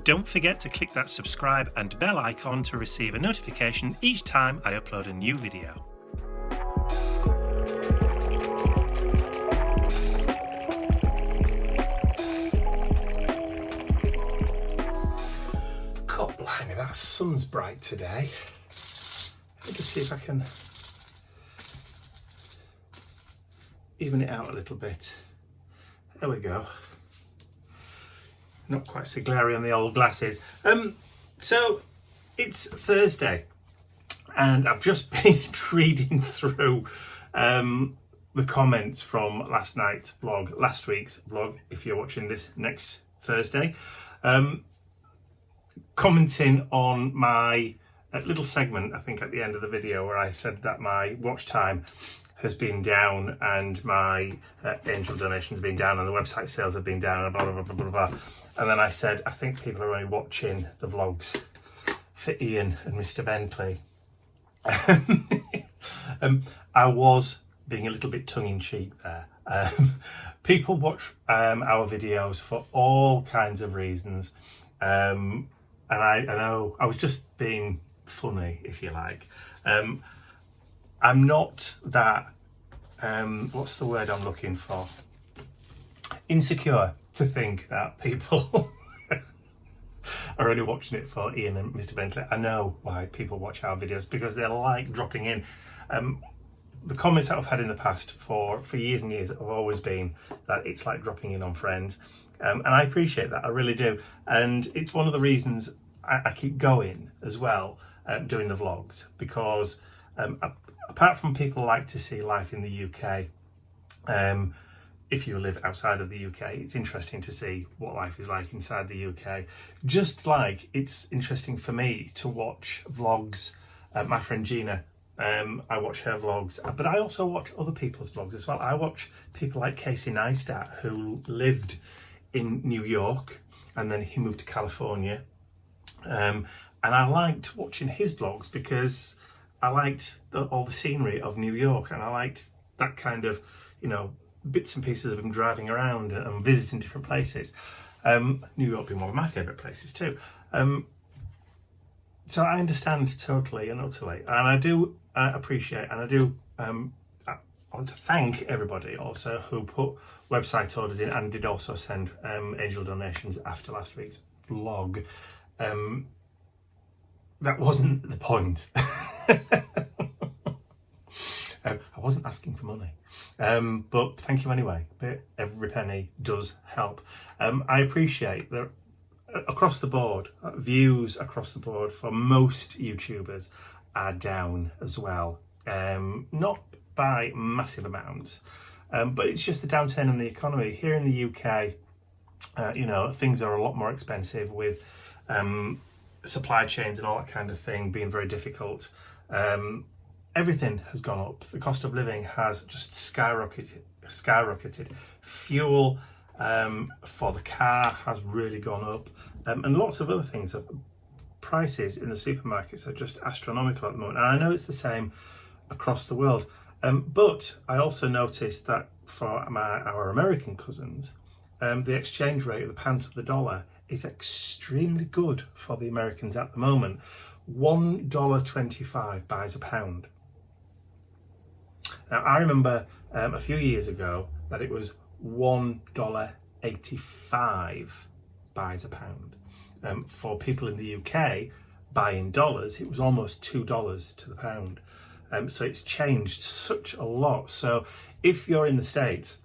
Don't forget to click that subscribe and bell icon to receive a notification each time I upload a new video. God blimey, that sun's bright today. Let me just see if I can even it out a little bit. There we go. Not quite so glary on the old glasses. So it's Thursday and I've just been reading through the comments from last week's vlog, if you're watching this next Thursday, commenting on my little segment, I think at the end of the video, where I said that my watch time has been down and my angel donations have been down and the website sales have been down and blah, blah, blah, blah, blah. And then I said, I think people are only watching the vlogs for Ian and Mr. Bentley. I was being a little bit tongue-in-cheek there. People watch our videos for all kinds of reasons. And I know I was just being funny, if you like. I'm not that, what's the word I'm looking for? Insecure to think that people are only watching it for Ian and Mr. Bentley. I know why people watch our videos, because they like dropping in. The comments that I've had in the past for years and years have always been that it's like dropping in on friends. And I appreciate that, I really do. And it's one of the reasons I keep going as well, doing the vlogs, because apart from people like to see life in the UK, if you live outside of the UK, it's interesting to see what life is like inside the UK. Just like it's interesting for me to watch vlogs. My friend Gina, I watch her vlogs, but I also watch other people's vlogs as well. I watch people like Casey Neistat, who lived in New York and then he moved to California. And I liked watching his vlogs because I liked all the scenery of New York, and I liked that kind of, bits and pieces of him driving around and visiting different places. New York being one of my favourite places too. So I understand totally and utterly, and I do appreciate, and I do I want to thank everybody also who put website orders in and did also send angel donations after last week's vlog. That wasn't the point. I wasn't asking for money, but thank you anyway. But every penny does help. I appreciate that across the board, views across the board for most YouTubers are down as well. Not by massive amounts, but it's just the downturn in the economy. Here in the UK, things are a lot more expensive with supply chains and all that kind of thing being very difficult. Everything has gone up. The cost of living has just skyrocketed. Fuel for the car has really gone up, and lots of other things. Prices in the supermarkets are just astronomical at the moment, and I know it's the same across the world. But I also noticed that for our American cousins, the exchange rate of the pound to the dollar is extremely good for the Americans at the moment. $1.25 buys a pound. Now I remember a few years ago that it was $1.85 buys a pound. For people in the UK buying dollars, it was almost $2 to the pound. So it's changed such a lot. So if you're in the States,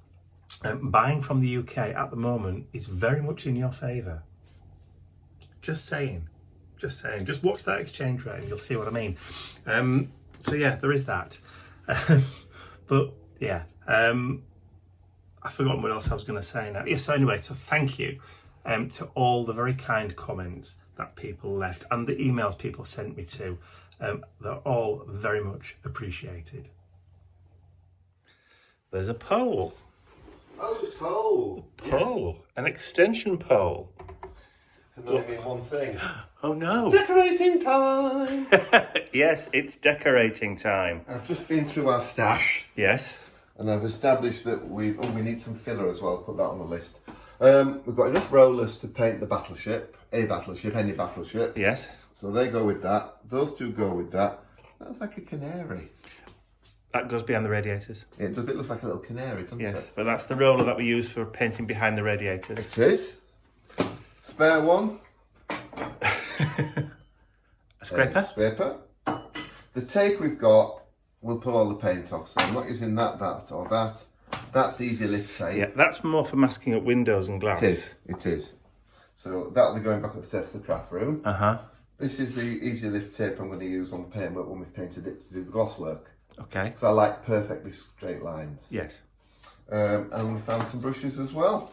buying from the UK at the moment is very much in your favour. Just saying. Just watch that exchange rate and you'll see what I mean. So yeah, there is that. But yeah, I forgot what else I was going to say now. Yes, so anyway, so thank you to all the very kind comments that people left and the emails people sent me to. They're all very much appreciated. There's a pole. Oh, the pole. Pole. Yes. An extension pole. Can only mean one thing. Oh no. Decorating time. Yes, it's decorating time. I've just been through our stash. Yes. And I've established that we need some filler as well. Put that on the list. We've got enough rollers to paint the battleship. a battleship, any battleship. Yes. So they go with that. Those two go with that. That's like a canary. That goes behind the radiators. Yeah, it does a bit looks like a little canary, doesn't Yes, it? but that's the roller that we use for painting behind the radiators. It is. Spare one. A scraper? Scraper. The tape we've got will pull all the paint off, so I'm not using that, or that. That's easy lift tape. Yeah, that's more for masking up windows and glass. It is. So that'll be going back upstairs to the craft room. Uh-huh. This is the easy lift tape I'm going to use on the paintwork when we've painted it to do the gloss work. Okay. Because I like perfectly straight lines. Yes. And we found some brushes as well.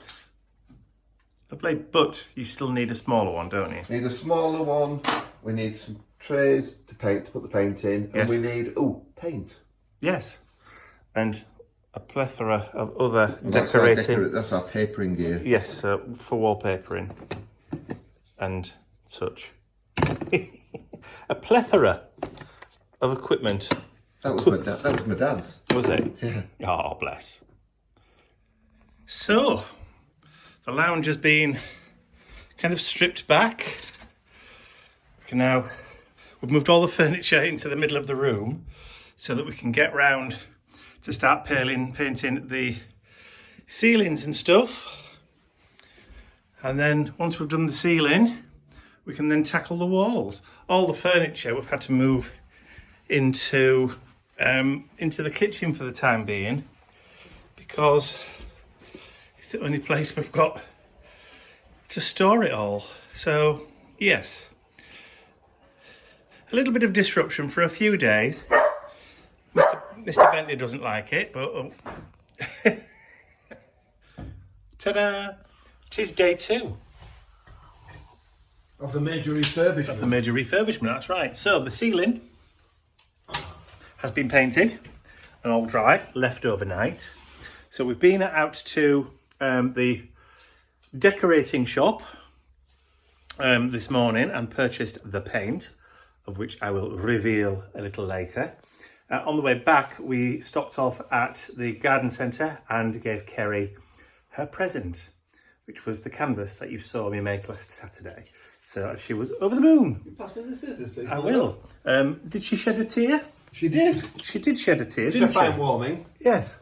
Lovely, but you still need a smaller one, don't you? Need a smaller one. We need some trays to put the paint in. Yes. And we need, paint. Yes. And a plethora of other And decorating. That's our papering gear. Yes, for wallpapering and such. A plethora of equipment. That was my dad's. Was it? Yeah. Oh, bless. So, the lounge has been kind of stripped back. We've moved all the furniture into the middle of the room so that we can get round to start painting the ceilings and stuff. And then once we've done the ceiling, we can then tackle the walls. All the furniture we've had to move into the kitchen for the time being, because it's the only place we've got to store it all. So yes, a little bit of disruption for a few days. Mr. Bentley doesn't like it, but ta-da! It is day 2 Of the major refurbishment. of the major refurbishment. That's right. So the ceiling has been painted and all dry, left overnight. So we've been out to the decorating shop this morning and purchased the paint, of which I will reveal a little later. On the way back, we stopped off at the garden centre and gave Kerry her present, which was the canvas that you saw me make last Saturday. So she was over the moon. Pass me the scissors, please. I will. Did she shed a tear? She did. She did shed a tear, It's a didn't fine she? warming. Yes.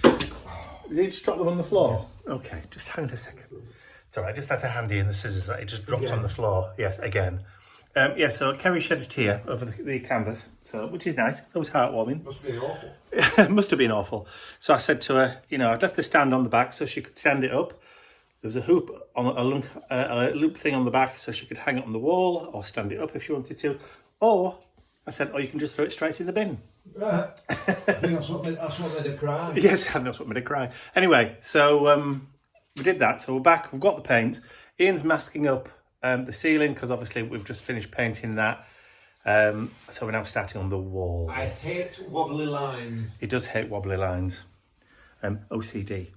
Did you just drop them on the floor? Okay, just hang on a second. It's all right, I just had to hand in the scissors that it just dropped on the floor. Yes, again. So Kerry shed a tear over the canvas, which is nice. That was heartwarming. Must be awful. It must have been awful. So I said to her, I'd left the stand on the back so she could stand it up. There was a hoop on a loop thing on the back so she could hang it on the wall or stand it up if she wanted to. Or I said, you can just throw it straight in the bin. I think that's what made her cry. Yes, and that's what made her cry. Anyway, so we did that. So we're back. We've got the paint. Ian's masking up the ceiling because obviously we've just finished painting that. So we're now starting on the wall. I hate wobbly lines. He does hate wobbly lines. OCD.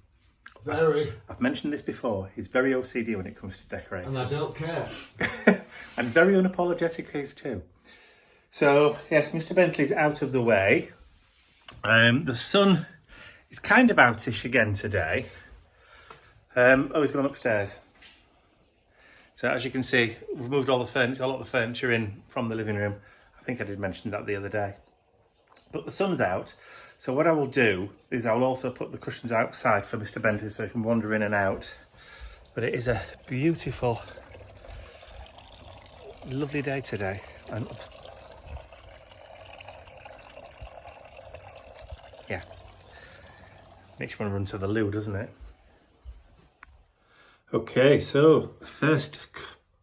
Very. I've mentioned this before. He's very OCD when it comes to decorating. And I don't care. And very unapologetic case too. So yes, Mr. Bentley's out of the way. The sun is kind of outish again today. He's gone upstairs. So as you can see, we've moved all the furniture, a lot of the furniture in from the living room. I think I did mention that the other day. But the sun's out. So what I will do is I will also put the cushions outside for Mr. Bentley so he can wander in and out. But it is a beautiful, lovely day today. And yeah, makes you want to run to the loo, doesn't it? Okay, so the first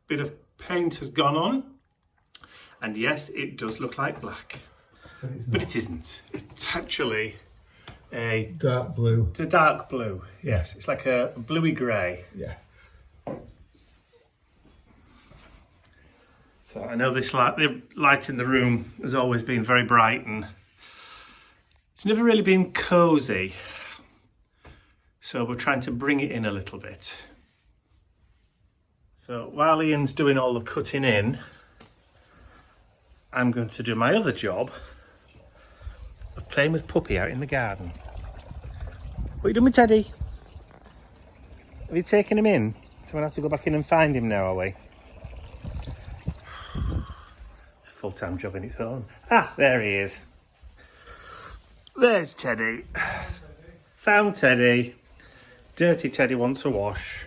bit of paint has gone on. And yes, it does look like black. But it isn't. It's actually a Dark blue. It's a dark blue. Yes, it's like a bluey grey. Yeah. So I know the light in the room has always been very bright and it's never really been cosy. So we're trying to bring it in a little bit. So while Ian's doing all the cutting in, I'm going to do my other job of playing with Puppy out in the garden. What are you doing with Teddy? Have you taken him in? So we'll have to go back in and find him now, are we? full-time job in its own. Ah, there he is. There's Teddy. Found Teddy. Dirty Teddy wants a wash.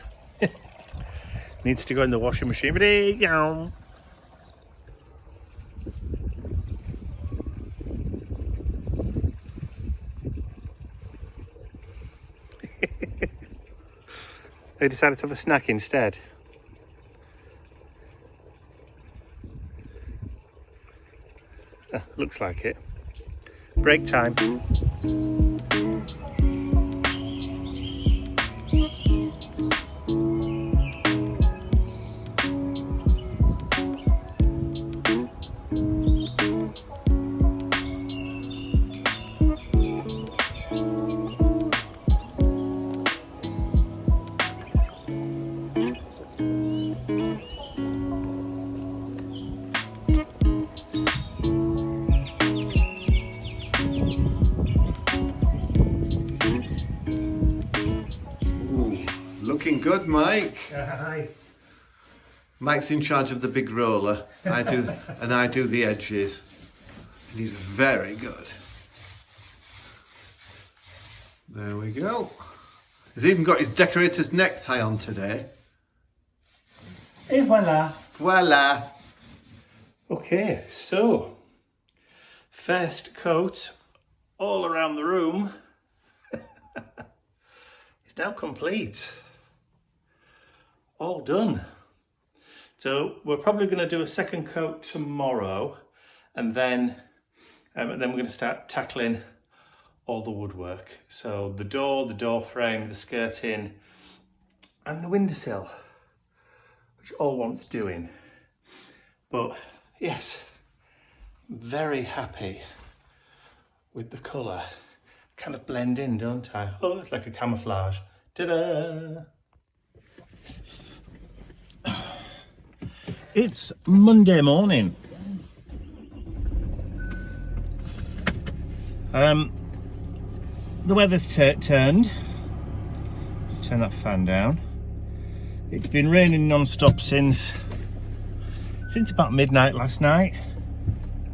Needs to go in the washing machine. They decided to have a snack instead. Looks like it. Break time. Looking good, Mike. Hi. Mike's in charge of the big roller. I do the edges. And he's very good. There we go. He's even got his decorator's necktie on today. Et voila. Voila. Okay, so first coat all around the room is now complete. All done. So we're probably going to do a second coat tomorrow, and then we're going to start tackling all the woodwork. So the door frame, the skirting, and the windowsill, which all wants doing. But yes, very happy with the colour. Kind of blend in, don't I? Oh, it's like a camouflage. Ta-da! It's Monday morning. The weather's turned. Turn that fan down. It's been raining non-stop since about midnight last night.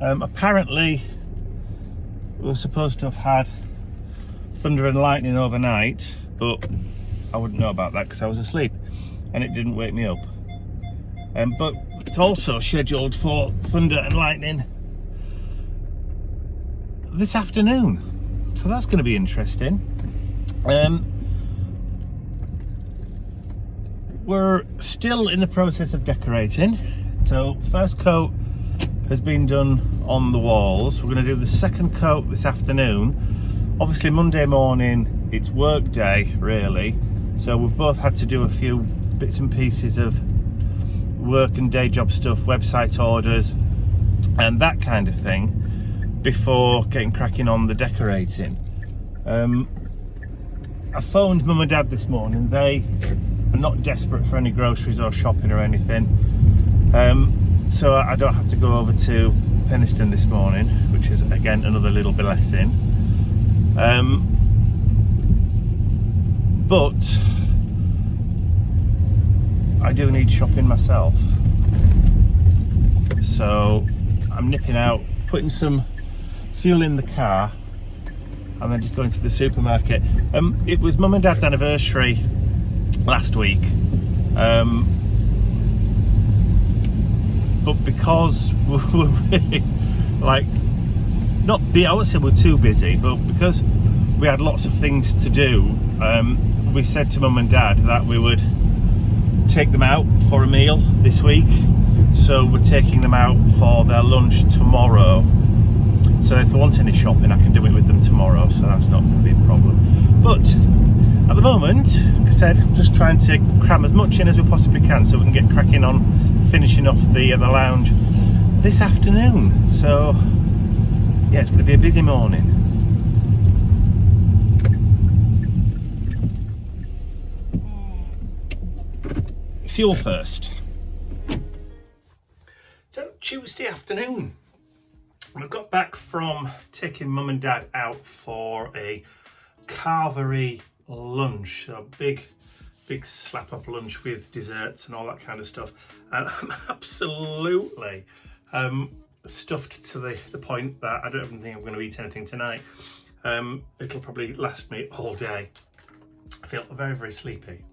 Apparently we were supposed to have had thunder and lightning overnight, but I wouldn't know about that because I was asleep and it didn't wake me up. But it's also scheduled for thunder and lightning this afternoon, so that's going to be interesting. We're still in the process of decorating. So first coat has been done on the walls. We're going to do the second coat this afternoon. Obviously Monday morning, it's work day really, so we've both had to do a few bits and pieces of work and day job stuff, website orders and that kind of thing before getting cracking on the decorating. I phoned Mum and Dad this morning. They are not desperate for any groceries or shopping or anything, so I don't have to go over to Penistone this morning, which is again another little blessing. But I do need shopping myself, so I'm nipping out, putting some fuel in the car and then just going to the supermarket. It was Mum and Dad's anniversary last week, but because we're really, like, I would say we're too busy, but because we had lots of things to do, we said to Mum and Dad that we would take them out for a meal this week. So we're taking them out for their lunch tomorrow. So if they want any shopping, I can do it with them tomorrow, so that's not going to be a problem. But at the moment, like I said, I'm just trying to cram as much in as we possibly can so we can get cracking on finishing off the lounge this afternoon. So yeah, it's going to be a busy morning. Fuel first. So Tuesday afternoon, we got back from taking Mum and Dad out for a carvery lunch, a big slap up lunch with desserts and all that kind of stuff, and I'm absolutely stuffed to the point that I don't even think I'm going to eat anything tonight. It'll probably last me all day. I feel very, very sleepy,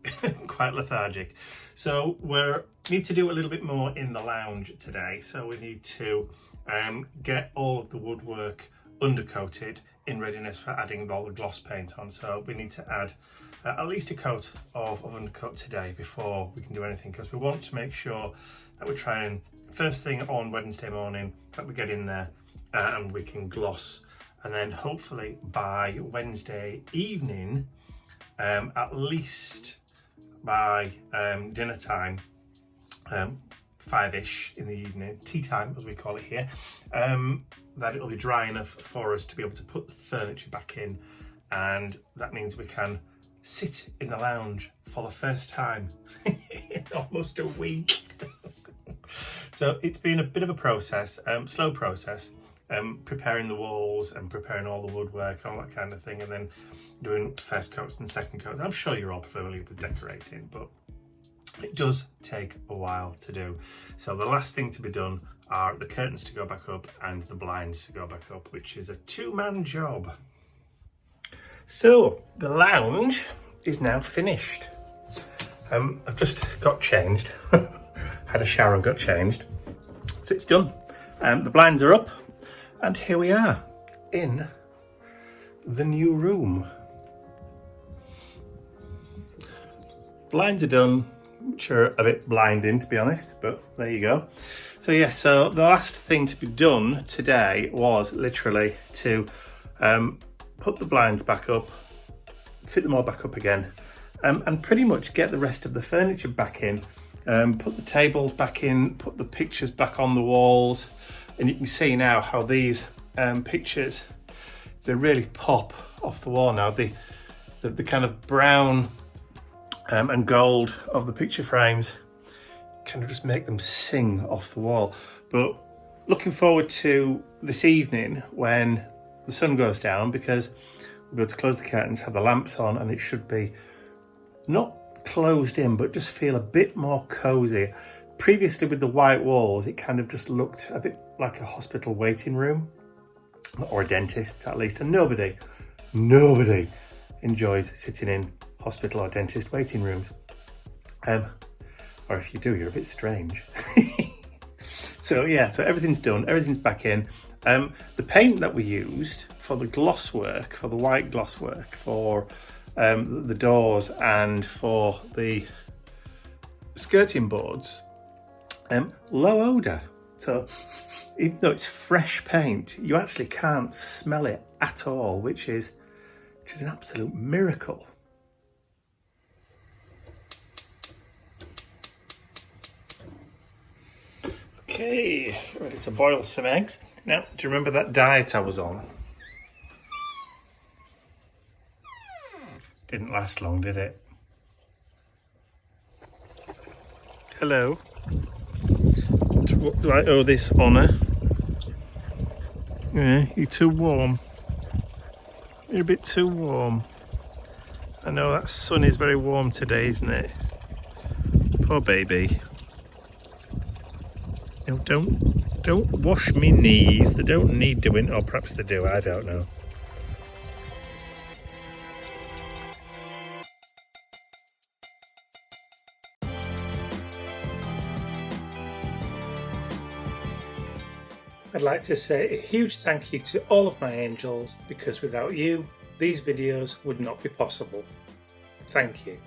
quite lethargic. So we need to do a little bit more in the lounge today. So we need to get all of the woodwork undercoated in readiness for adding all the gloss paint on. So we need to add at least a coat of undercoat today before we can do anything, because we want to make sure that we're trying first thing on Wednesday morning that we get in there and we can gloss, and then hopefully by Wednesday evening, at least by dinner time, 5ish in the evening, tea time as we call it here, that it'll be dry enough for us to be able to put the furniture back in, and that means we can sit in the lounge for the first time in almost a week. So it's been a bit of a process, slow process, preparing the walls and preparing all the woodwork, all that kind of thing, and then doing first coats and second coats. I'm sure you're all familiar with decorating, but it does take a while to do. So the last thing to be done are the curtains to go back up and the blinds to go back up, which is a two-man job. So the lounge is now finished. I've just got changed, had a shower and got changed, so it's done. The blinds are up, and here we are in the new room. Blinds are done, which are a bit blinding to be honest, but there you go. So yes, so the last thing to be done today was literally to put the blinds back up, fit them all back up again, and pretty much get the rest of the furniture back in, put the tables back in, put the pictures back on the walls, and you can see now how these pictures, they really pop off the wall now. The kind of brown and gold of the picture frames kind of just make them sing off the wall. But looking forward to this evening when the sun goes down, because we'll be able to close the curtains, have the lamps on, and it should be not closed in, but just feel a bit more cozy. Previously with the white walls, it kind of just looked a bit like a hospital waiting room, or a dentist at least, and nobody enjoys sitting in hospital or dentist waiting rooms. Or if you do, you're a bit strange. So yeah, so everything's done, everything's back in. The paint that we used for the gloss work, for the white gloss work, for the doors and for the skirting boards, low odour. So even though it's fresh paint, you actually can't smell it at all, which is an absolute miracle. Okay, ready to boil some eggs. Now, do you remember that diet I was on? Didn't last long, did it? Hello. What do I owe this honour? Yeah, you're too warm. You're a bit too warm. I know that sun is very warm today, isn't it? Poor baby. No, don't wash me knees. They don't need doing, or perhaps they do, I don't know. I'd like to say a huge thank you to all of my angels, because without you, these videos would not be possible. Thank you.